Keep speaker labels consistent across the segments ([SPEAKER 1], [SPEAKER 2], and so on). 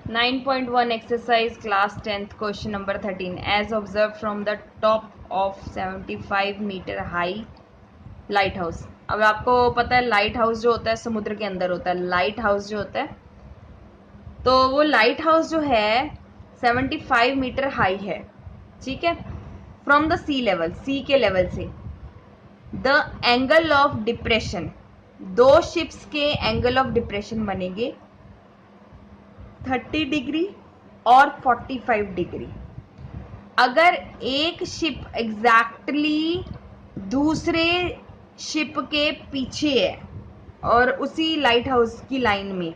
[SPEAKER 1] 9.1 exercise class 10th question number 13 as observed from the top of 75 metre high lighthouse. अब आपको पता है light house जो होता है समुद्र के अंदर होता है। लाइट हाउस जो होता है तो वो लाइट हाउस जो है 75 मीटर हाई है, ठीक है, फ्रॉम द सी लेवल, सी के लेवल से। द एंगल ऑफ डिप्रेशन, दो शिप्स के एंगल ऑफ डिप्रेशन बनेंगे 30 डिग्री और 45 डिग्री। अगर एक शिप एग्जैक्टली दूसरे शिप के पीछे है और उसी लाइट हाउस की लाइन में,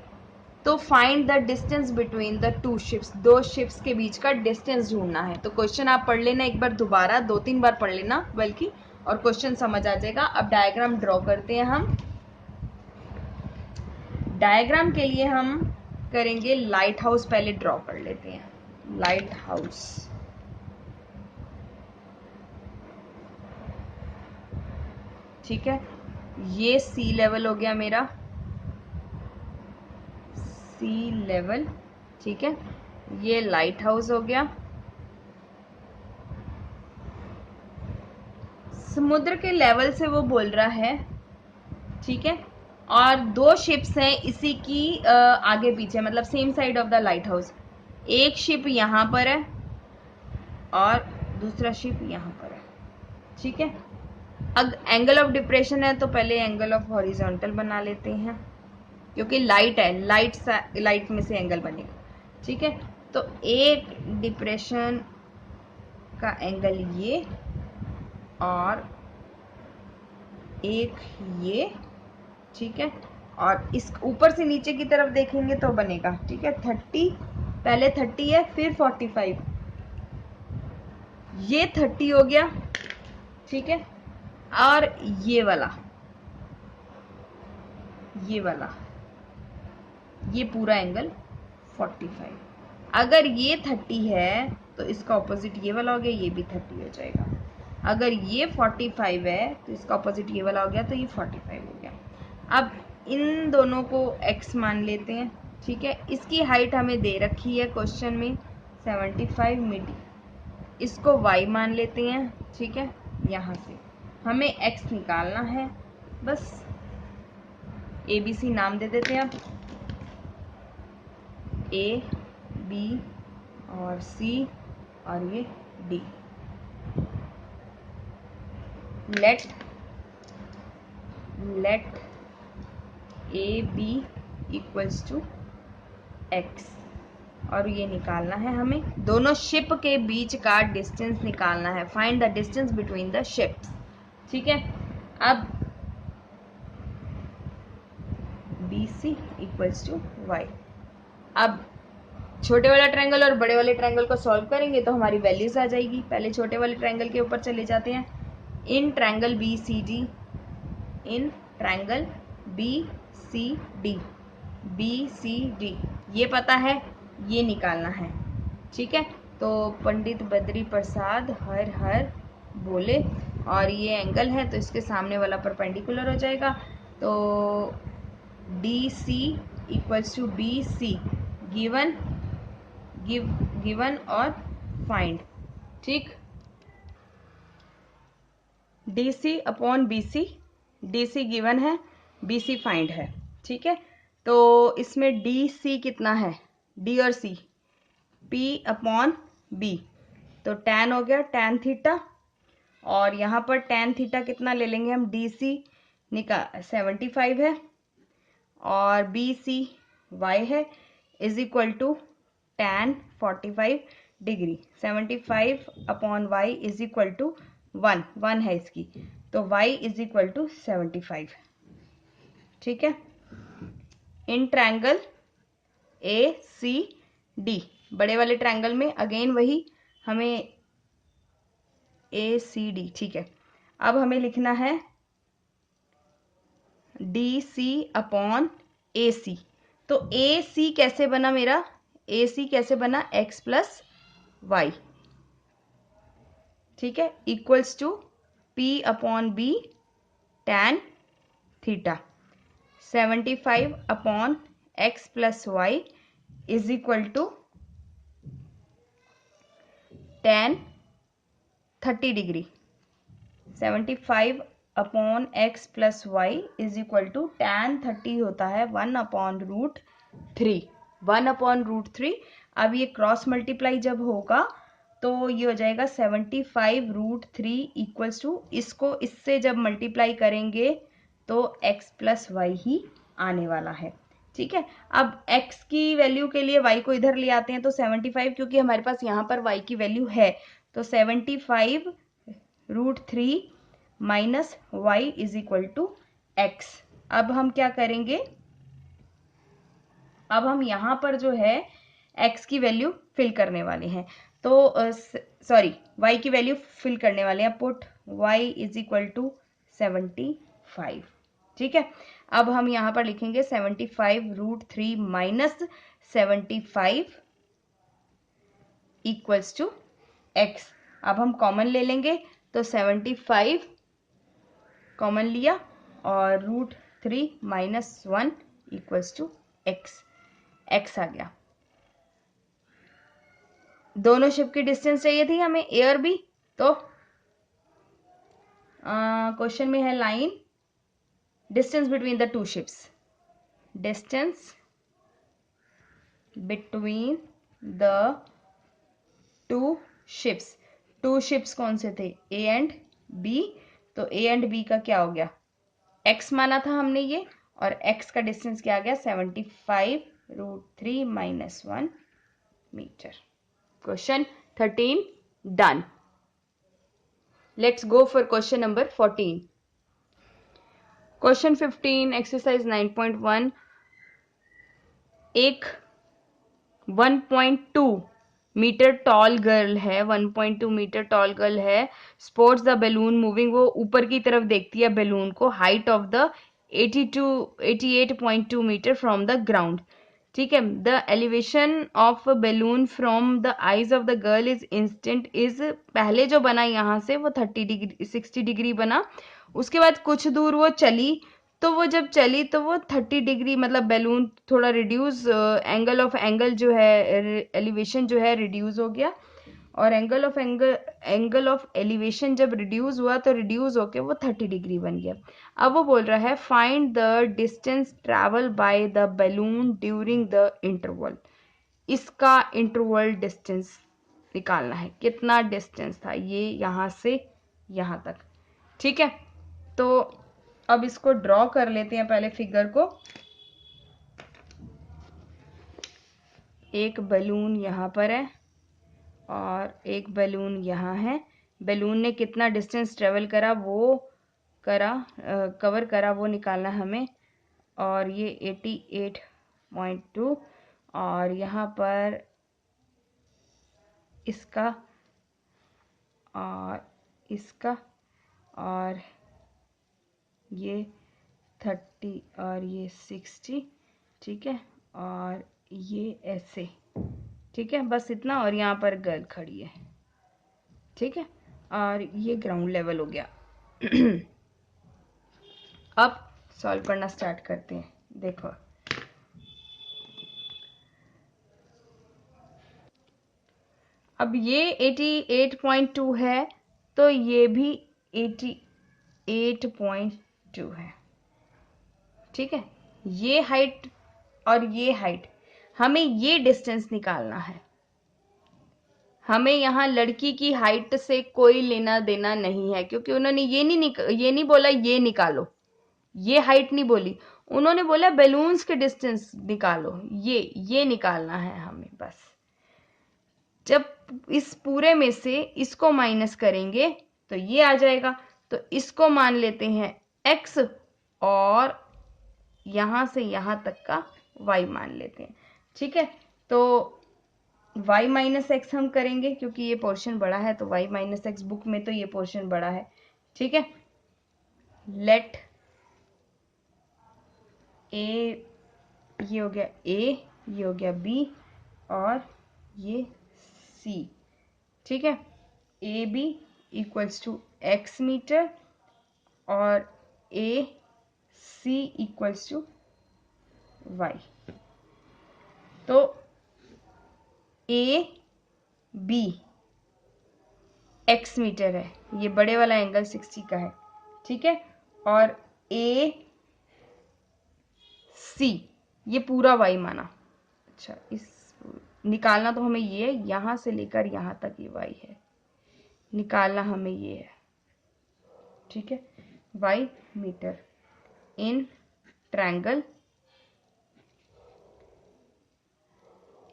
[SPEAKER 1] तो find the distance between the two ships, दो शिप्स के बीच का डिस्टेंस ढूंढना है। तो क्वेश्चन आप पढ़ लेना एक बार, दोबारा 2-3 बार पढ़ लेना बल्कि, और क्वेश्चन समझ आ जाएगा। अब डायग्राम ड्रॉ करते हैं हम। डायग्राम के लिए हम करेंगे लाइट हाउस, पहले ड्रॉ कर लेते हैं लाइट हाउस। ठीक है, ये सी लेवल हो गया मेरा, सी लेवल, ठीक है। ये लाइट हाउस हो गया, समुद्र के लेवल से वो बोल रहा है, ठीक है। और दो शिप्स हैं इसी की आगे पीछे, मतलब same side of the light house. एक शिप यहाँ पर है और दूसरा शिप यहाँ पर है, ठीक है। अब एंगल ऑफ डिप्रेशन है तो पहले एंगल ऑफ हॉरिजॉन्टल बना लेते हैं, क्योंकि लाइट है, लाइट में से एंगल बनेगा, ठीक है। तो एक डिप्रेशन का एंगल ये और एक ये, ठीक है। और इस ऊपर से नीचे की तरफ देखेंगे तो बनेगा, ठीक है, 30, पहले 30 है फिर 45, ये 30 हो गया, ठीक है। और ये वाला ये पूरा एंगल 45। अगर ये 30 है तो इसका ऑपोजिट ये वाला हो गया, ये भी 30 हो जाएगा। अगर ये 45 है तो इसका ऑपोजिट ये वाला हो गया, तो ये 45 हो गया। अब इन दोनों को x मान लेते हैं, ठीक है। इसकी हाइट हमें दे रखी है क्वेश्चन में 75 मीटर, इसको y मान लेते हैं, ठीक है। यहाँ से हमें x निकालना है, बस ABC नाम दे देते हैं अब, A, B और C और ये D। Let A B equals to X, और ये निकालना है हमें, दोनों शिप के बीच का डिस्टेंस निकालना है। Find the distance between the ships, ठीक है। अब B C equals to Y. अब छोटे वाला ट्रायंगल और बड़े वाले ट्रायंगल को सॉल्व करेंगे तो हमारी वैल्यूज आ जाएगी। पहले छोटे वाले ट्रायंगल के ऊपर चले जाते हैं। In triangle B C D, in triangle B C D, B C D, ये पता है, ये निकालना है, ठीक है। तो पंडित बद्री प्रसाद हर हर बोले, और ये एंगल है तो इसके सामने वाला परपेंडिकुलर हो जाएगा। तो D C equals to B C, given और फाइंड, ठीक। D C upon B C, D C given है, बी सी फाइंड है, ठीक है। तो इसमें डी सी कितना है, डी और सी, पी अपॉन बी, तो tan हो गया, tan थीटा, और यहाँ पर tan थीटा कितना ले लेंगे हम, डी सी निकाल 75 है और बी सी वाई है, is equal to tan 45 degree, 75 upon Y is equal to 1 है इसकी, तो y इज इक्वल टू 75, ठीक है। इन ट्रायंगल ए सी डी, बड़े वाले ट्रायंगल में अगेन वही हमें ए सी डी, ठीक है। अब हमें लिखना है डी सी अपॉन ए सी। तो ए सी कैसे बना मेरा, ए सी कैसे बना, x प्लस वाई, ठीक है, equals to P upon B tan theta, 75 upon x plus Y is equal to tan 30 degree. 75 upon X plus Y is equal to tan 30 होता है 1/√3। 1/√3। अब ये क्रॉस मल्टीप्लाई जब होगा तो ये हो जाएगा 75√3 इक्वल्स टू, इसको इससे जब मल्टीप्लाई करेंगे तो x प्लस वाई ही आने वाला है। ठीक है, अब x की वैल्यू के लिए y को इधर ले आते हैं तो 75, क्योंकि हमारे पास यहाँ पर y की वैल्यू है तो 75√3 minus Y is equal to X. अब हम क्या करेंगे, अब हम यहाँ पर जो है x की वैल्यू फिल करने वाले हैं, तो सॉरी y की वैल्यू फिल करने वाले हैं। Put y is equal to 75। ठीक है, अब हम यहाँ पर लिखेंगे 75√3 माइनस 75 इक्वल्स टू x। अब हम कॉमन ले लेंगे तो 75 कॉमन लिया और √3 minus 1 equals to x। x आ गया। दोनों शिप की डिस्टेंस चाहिए थी हमें ए और बी, तो क्वेश्चन में है line distance between the two ships. Distance between the two ships. Two ships कौन से थे, ए एंड बी, तो ए एंड बी का क्या हो गया, x माना था हमने ये, और x का डिस्टेंस क्या आ गया 75√3 minus 1 metre. Question 13 done. Let's go for question number 14। Question 15 exercise 9.1। एक 1.2 मीटर टॉल गर्ल है, 1.2 मीटर टॉल गर्ल है, स्पोर्ट्स द बैलून मूविंग, वो ऊपर की तरफ देखती है बैलून को, height of the 88.2 metre from the ground. ठीक है, the elevation of balloon from the eyes of the girl is instant is, पहले जो बना यहाँ से वो 30 डिग्री 60 डिग्री बना, उसके बाद कुछ दूर वो चली, तो वो जब चली तो वो 30 डिग्री, मतलब बैलून थोड़ा रिड्यूस, एंगल जो है एलिवेशन जो है रिड्यूस हो गया, और एंगल ऑफ एलिवेशन जब रिड्यूस हुआ तो रिड्यूस होके वो 30 डिग्री बन गया। अब वो बोल रहा है find the distance travel by the balloon during the interval. इसका इंटरवल डिस्टेंस निकालना है, कितना डिस्टेंस था ये यहाँ से यहाँ तक। ठीक है, तो अब इसको ड्रॉ कर लेते हैं पहले फिगर को। एक बैलून यहाँ पर है और एक बैलून यहाँ है। बैलून ने कितना डिस्टेंस ट्रेवल करा वो कवर करा वो निकालना हमें, और ये 88.2, और यहाँ पर इसका और इसका, और ये 30 और ये 60। ठीक है, और ये ऐसे। ठीक है, बस इतना, और यहाँ पर गर्ल खड़ी है। ठीक है, और ये ग्राउंड लेवल हो गया। अब सॉल्व करना स्टार्ट करते हैं। देखो अब ये 88.2 है तो ये भी 88.2 है। ठीक है, ये हाइट और ये हाइट, हमें ये डिस्टेंस निकालना है। हमें यहाँ लड़की की हाइट से कोई लेना देना नहीं है, क्योंकि उन्होंने ये नहीं बोला ये निकालो, ये हाइट नहीं बोली, उन्होंने बोला बैलून्स के डिस्टेंस निकालो, ये निकालना है हमें बस। जब इस पूरे में से इसको माइनस करेंगे तो ये आ जाएगा, तो इसको मान लेते हैं x, और यहां से यहां तक का y मान लेते हैं। ठीक है, तो y माइनस एक्स हम करेंगे क्योंकि ये पोर्शन बड़ा है, तो y माइनस एक्स, बुक में तो ये पोर्शन बड़ा है। ठीक है, लेट ए, ये हो गया a, ये हो गया b, और ये c। ठीक है, A B equals to X metre और A C equals to Y. तो ए बी x मीटर है, ये बड़े वाला एंगल 60 का है, ठीक है। और ए सी ये पूरा y माना। अच्छा, इस निकालना तो हमें ये है, यहां से लेकर यहां तक ये y है, निकालना हमें ये है, ठीक है। y metre in triangle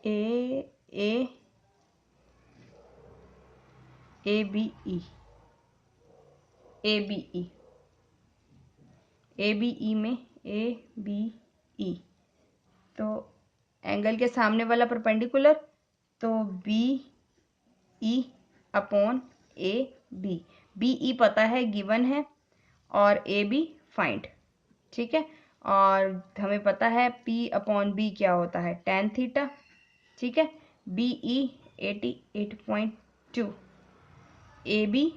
[SPEAKER 1] A B E में ए बी ई, तो एंगल के सामने वाला परपेंडिकुलर, तो B E upon A B. B E पता है, गिवन है, और ए बी फाइंड, ठीक है। और हमें पता है पी अपॉन बी क्या होता है, tan थीटा, ठीक है। B E 88.2, A B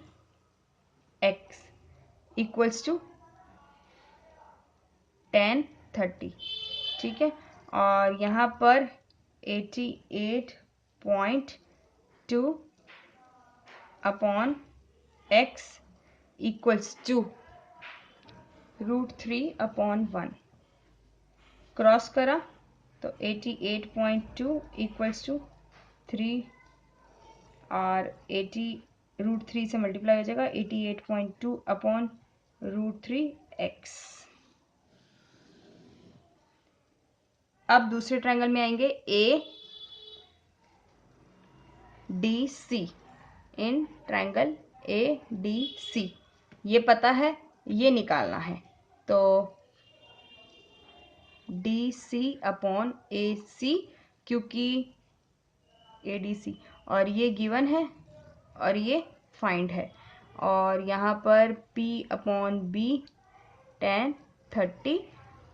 [SPEAKER 1] X equals to tan 30, ठीक है। और यहाँ पर 88.2 upon x equals to √3/1, cross करा तो 88.2 इक्वल्स टू 3, और 80 √3 से मल्टीप्लाई हो जाएगा, 88.2 अपॉन √3x। अब दूसरे ट्रायंगल में आएंगे A D C, in triangle A D C, ये पता है, ये निकालना है, तो डी सी अपॉन ए सी, क्योंकि ए डी सी, और ये गिवन है और ये फाइंड है। और यहाँ पर P अपॉन बी tan 30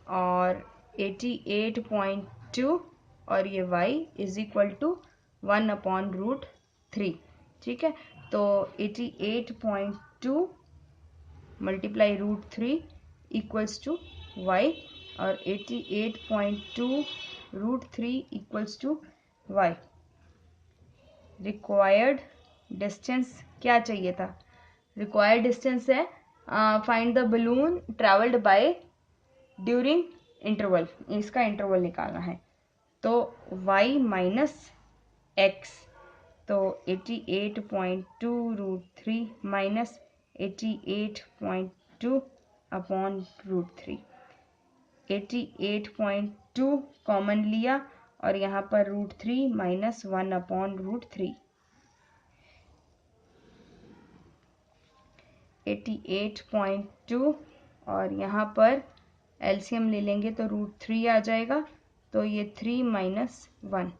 [SPEAKER 1] और 88.2, और ये y इज इक्वल टू 1/√3, ठीक है। तो 88.2 मल्टीप्लाई √3 इक्वल्स टू y, और 88.2 √3 equals to y। Required distance क्या चाहिए था, रिक्वायर्ड डिस्टेंस है find the balloon travelled by during interval, इसका इंटरवल निकालना है। तो y माइनस एक्स, तो 88.2 √3 माइनस 88.2 अपॉन √3, 88.2 कॉमन लिया, और यहाँ पर √3 माइनस 1/√3, 88.2, और यहाँ पर एलसीएम ले लेंगे तो √3 आ जाएगा, तो ये 3 माइनस 1,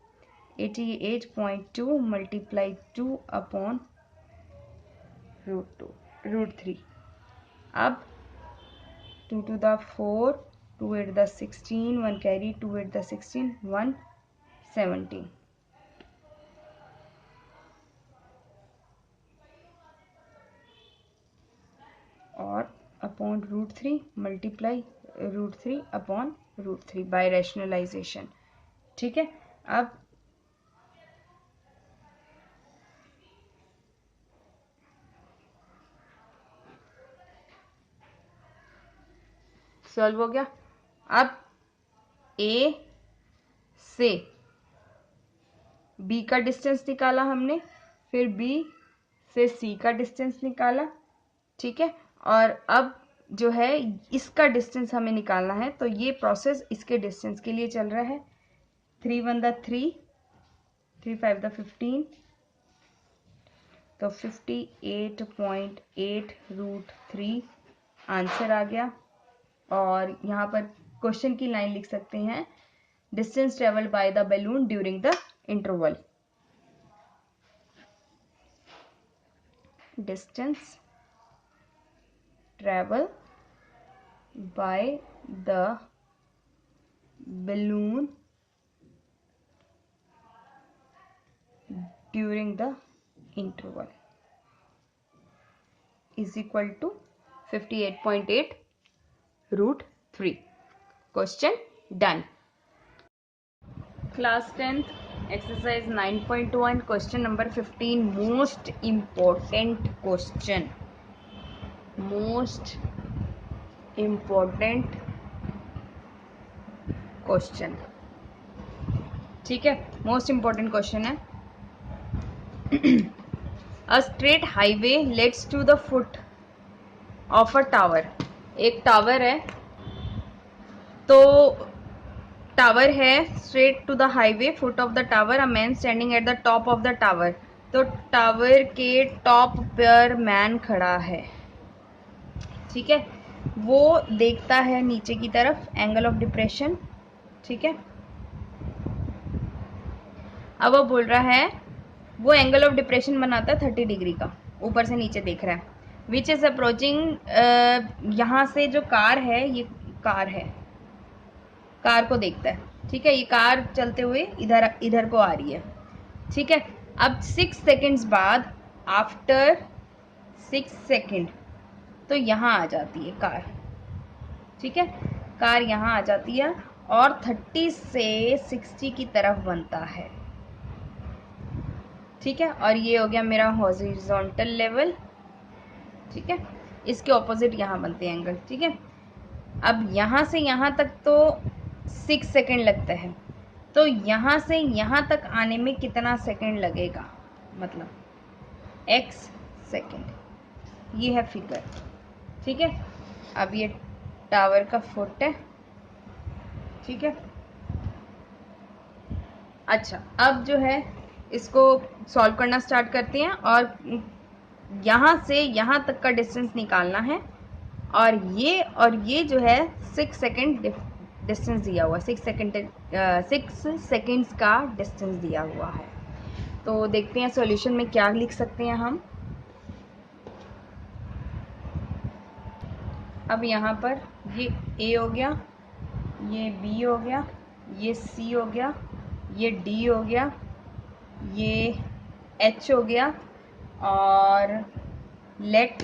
[SPEAKER 1] 88.2 मल्टीप्लाई 2 अपॉन √3। अब 2 to the 4, 2 8 the 16, 1 carry, 2 8 the 16, 117, और upon √3 multiply √3 upon √3 by rationalisation, ठीक है। अब सॉल्व हो गया। अब ए से बी का डिस्टेंस निकाला हमने, फिर बी से सी का डिस्टेंस निकाला, ठीक है। और अब जो है इसका डिस्टेंस हमें निकालना है, तो ये प्रोसेस इसके डिस्टेंस के लिए चल रहा है। 3 1 the 3, 3 5 the 15, तो 58.8 √3 आंसर आ गया। और यहाँ पर क्वेश्चन की लाइन लिख सकते हैं, distance travelled by the balloon during the interval, distance travel by the balloon during the interval is equal to 58.8 √3। Question done. Class 10th exercise 9.1 question number 15 most important question ठीक है, most important question है। A straight highway leads to the foot of a tower. एक tower है, तो tower है, straight to the highway, foot of the tower, a man standing at the top of the tower. तो tower के top पर man खड़ा है, ठीक है। वो देखता है नीचे की तरफ, एंगल ऑफ डिप्रेशन, ठीक है। अब वो बोल रहा है, वो एंगल ऑफ डिप्रेशन बनाता है 30 डिग्री का, ऊपर से नीचे देख रहा है। विच इज अप्रोचिंग, यहाँ से जो कार है, ये कार है, कार को देखता है, ठीक है। ये कार चलते हुए इधर को आ रही है, ठीक है। अब 6 सेकेंड्स बाद, आफ्टर 6 सेकेंड, तो यहाँ आ जाती है कार, ठीक है। कार यहाँ आ जाती है और 30 से 60 की तरफ बनता है, ठीक है। और ये हो गया मेरा हॉरिजॉन्टल लेवल, ठीक है। इसके ऑपोजिट यहाँ बनते हैं एंगल, ठीक है। अब यहाँ से यहाँ तक तो 6 सेकेंड लगता है, तो यहाँ से यहाँ तक आने में कितना सेकेंड लगेगा, मतलब x सेकेंड। ये है फिगर, ठीक है। अब ये टावर का फुट है, ठीक है। अच्छा, अब जो है इसको सॉल्व करना स्टार्ट करते हैं, और यहाँ से यहाँ तक का डिस्टेंस निकालना है, और ये जो है 6 सेकेंड डिस्टेंस दिया हुआ, 6 सेकेंड्स का डिस्टेंस दिया हुआ है। तो देखते हैं सॉल्यूशन में क्या लिख सकते हैं हम। अब यहाँ पर ये A हो गया, ये B हो गया, ये C हो गया, ये D हो गया, ये H हो गया, और let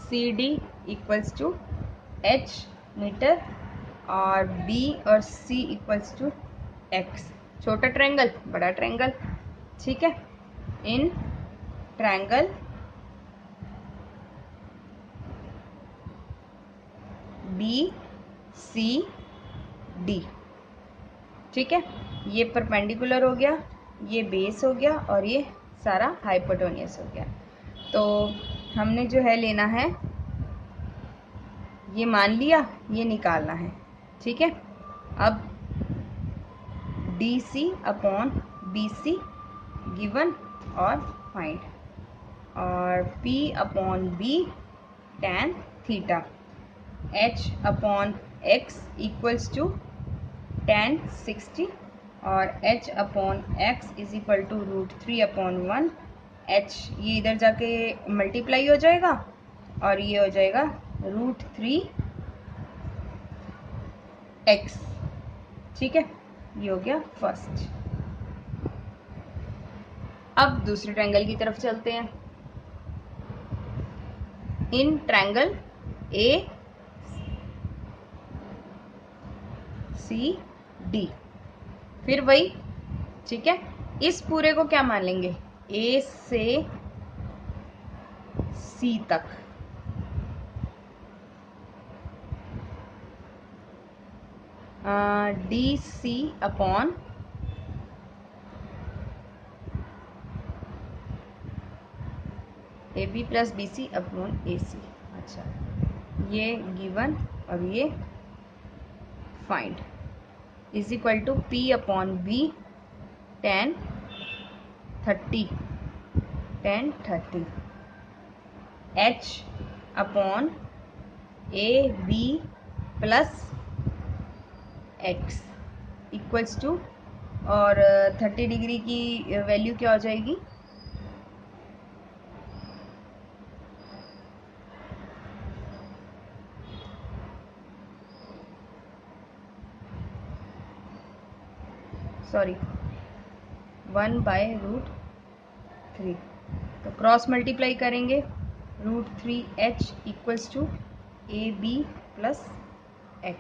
[SPEAKER 1] CD equals to H metre, और B और C इक्वल्स टू X। छोटा ट्रायंगल, बड़ा ट्रायंगल, ठीक है। इन ट्रायंगल BCD, ठीक है। ये परपेंडिकुलर हो गया, ये बेस हो गया, और ये सारा हाइपोटेन्यूज हो गया। तो हमने जो है लेना है, ये मान लिया, ये निकालना है, ठीक है। अब DC अपॉन BC गिवन और फाइंड, और P upon B tan theta, H upon X equals to tan 60, और H upon X is equal to √3/1। H ये इधर जाके मल्टीप्लाई हो जाएगा, और ये हो जाएगा √3x, ठीक है। ये हो गया फर्स्ट। अब दूसरे ट्रायंगल की तरफ चलते हैं। इन ट्रायंगल ACD, फिर वही, ठीक है। इस पूरे को क्या मान लेंगे, A से C तक, DC upon AB plus BC upon AC। अच्छा, ये गिवन और ये find is equal to P upon B tan 30 H upon AB plus X equals to, और 30 डिग्री की वैल्यू क्या हो जाएगी, सॉरी 1/√3। तो क्रॉस मल्टीप्लाई करेंगे, √3H equals to AB plus X,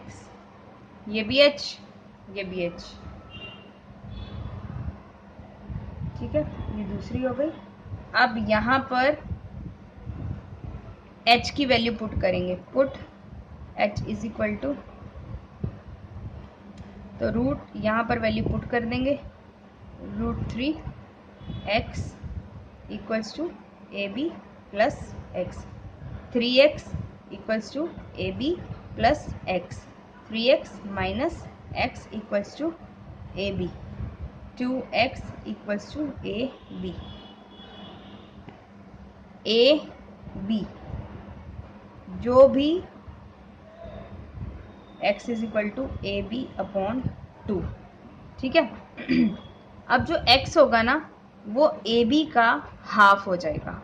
[SPEAKER 1] ये भी H, ये बी एच, ठीक है, ये दूसरी हो गई। अब यहाँ पर h की वैल्यू पुट करेंगे, put h is equal to, तो रूट यहाँ पर वैल्यू पुट कर देंगे, √3x equals to A B plus X, 3x equals to A B plus X, 3x minus x equals to A B, 2x equals to A B, A B जो भी x is equal to A B upon 2, ठीक है। अब जो x होगा ना वो A B का हाफ हो जाएगा,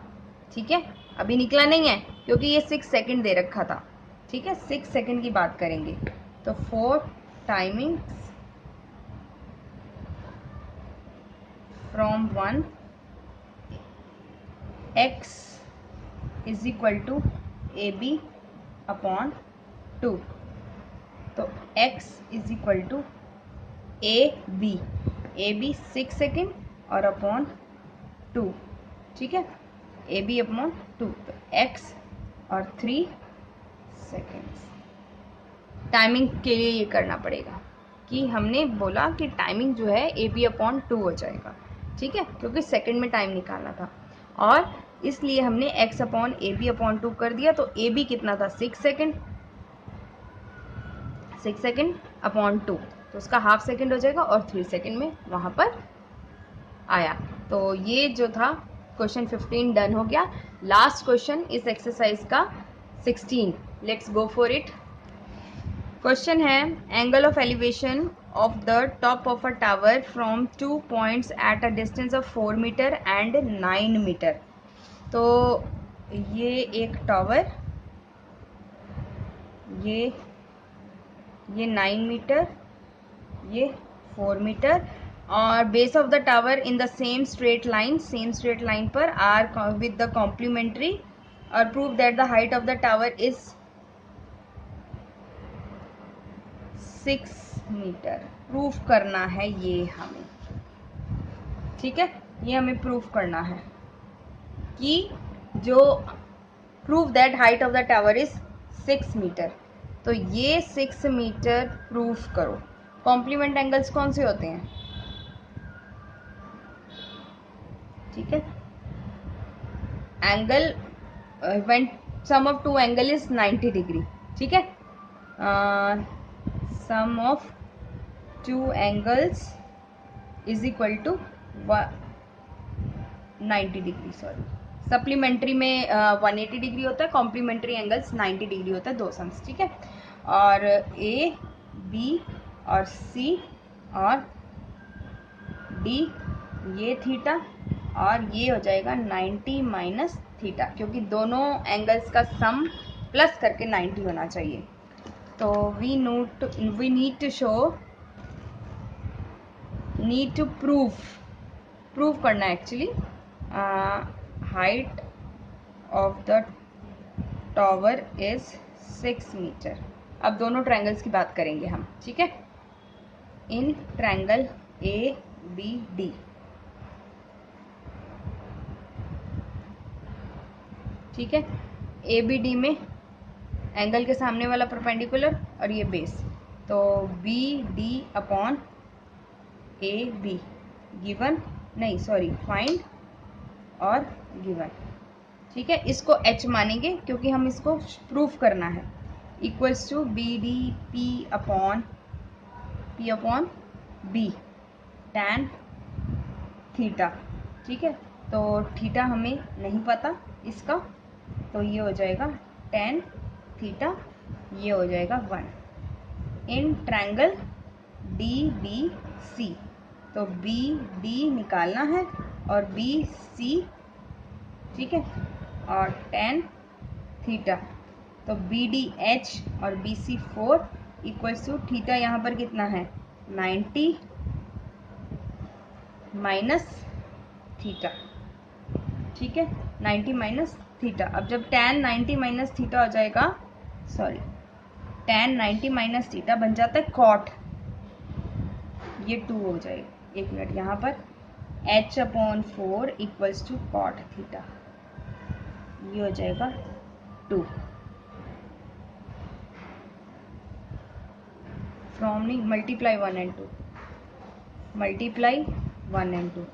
[SPEAKER 1] ठीक है। अभी निकला नहीं है क्योंकि ये 6 सेकंड दे रखा था, ठीक है। 6 सेकंड की बात करेंगे तो 4 timings from 1 x is equal to A B upon 2, तो x is equal to A B 6 second और अपॉन 2, ठीक है, ए बी अपॉन 2, तो x और 3 सेकेंड्स। टाइमिंग के लिए ये करना पड़ेगा कि हमने बोला कि टाइमिंग जो है ए बी अपॉन 2 हो जाएगा, ठीक है, क्योंकि सेकेंड में टाइम निकालना था और इसलिए हमने x upon A B upon 2 कर दिया। तो ए बी कितना था 6 सेकेंड, 6 सेकेंड अपॉन 2, तो उसका हाफ सेकेंड हो जाएगा और 3 सेकेंड में वहाँ पर आया। तो ये जो था क्वेश्चन 15 डन हो गया। लास्ट क्वेश्चन इस एक्सरसाइज का 16, let's go for it. Question है angle of elevation of the top of a tower from 2 points at a distance of 4 metre and 9 metre. तो ये एक टावर, ये 9 मीटर, ये 4 मीटर और base of the tower in the same straight line पर are with the complementary और prove that the height of the tower is 6 metre. Proof करना है ये हमें, ठीक है, ये हमें प्रूफ करना है कि जो prove that height of the tower is 6 metre. तो ये 6 मीटर प्रूफ करो। कॉम्प्लीमेंट एंगल्स कौन से होते हैं, ठीक है, angle when sum of 2 angle is 90 degree, ठीक है, sum of 2 angles is equal to 90 degree, sorry, supplementary में 180 डिग्री होता है, कॉम्प्लीमेंट्री एंगल्स 90 डिग्री होता है, दो सम्स, ठीक है। और ए बी और सी और डी ये थीटा और ये हो जाएगा 90 माइनस थीटा, क्योंकि दोनों एंगल्स का सम प्लस करके 90 होना चाहिए। तो वी नीड टू प्रूव करना है actually height of the tower is 6 metre. अब दोनों ट्रायंगल्स की बात करेंगे हम, ठीक है। इन ट्रायंगल ए बी डी, ठीक है, ए बी डी में एंगल के सामने वाला परपेंडिकुलर और ये बेस, तो B D upon A B given, नहीं सॉरी, फाइंड और गिवन, ठीक है। इसको h मानेंगे क्योंकि हम इसको प्रूफ करना है, equals to B D P upon B tan theta, ठीक है। तो थीटा हमें नहीं पता इसका, तो ये हो जाएगा tan थीटा, ये हो जाएगा 1 in triangle D B C. तो बी डी निकालना है और बी सी, ठीक है, और tan थीटा, तो बी डी एच और B C 4 equals to theta यहाँ पर कितना है 90 माइनस थीटा, ठीक है, 90 माइनस थीटा। अब जब tan 90 माइनस थीटा हो जाएगा, सॉरी, tan 90 माइनस थीटा बन जाता है cot ये 2 हो जाएगा। 1 मिनट, यहाँ पर h/4 equals to cot theta, ये हो जाएगा 2। फ्रॉम नहीं, multiply 1 and 2, multiply 1 and 2,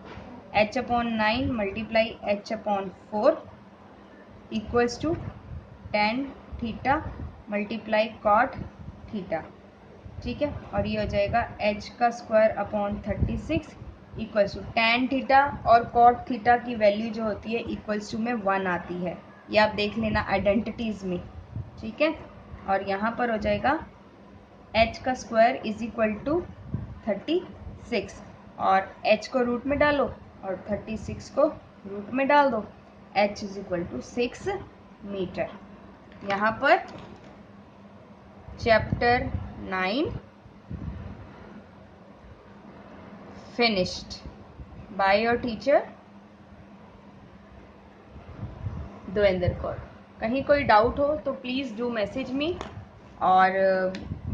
[SPEAKER 1] h/9 multiply h/4 equals to tan theta multiply cot theta, ठीक है। और ये हो जाएगा h² 36 equals to tan theta और कॉट थीटा की वैल्यू जो होती है इक्वल्स टू में 1 आती है, ये आप देख लेना आइडेंटिटीज में, ठीक है। और यहाँ पर हो जाएगा h² इज इक्वल टू 36 और h को रूट में डालो और 36 को रूट में डाल दो, h is equal to 6 metre. यहाँ पर chapter 9 finished by your teacher Devendra Kaur. कहीं कोई डाउट हो तो प्लीज़ डू मैसेज मी, और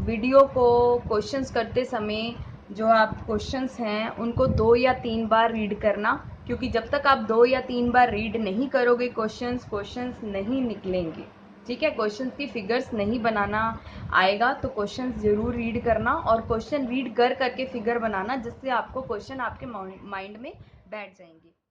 [SPEAKER 1] वीडियो को क्वेश्चंस करते समय जो आप क्वेश्चंस हैं उनको 2 या 3 बार रीड करना, क्योंकि जब तक आप 2 या 3 बार रीड नहीं करोगे क्वेश्चंस नहीं निकलेंगे, ठीक है। क्वेश्चंस की फिगर्स नहीं बनाना आएगा तो क्वेश्चंस ज़रूर रीड करना, और क्वेश्चन रीड कर करके फिगर बनाना, जिससे आपको क्वेश्चन आपके माइंड में बैठ जाएंगे।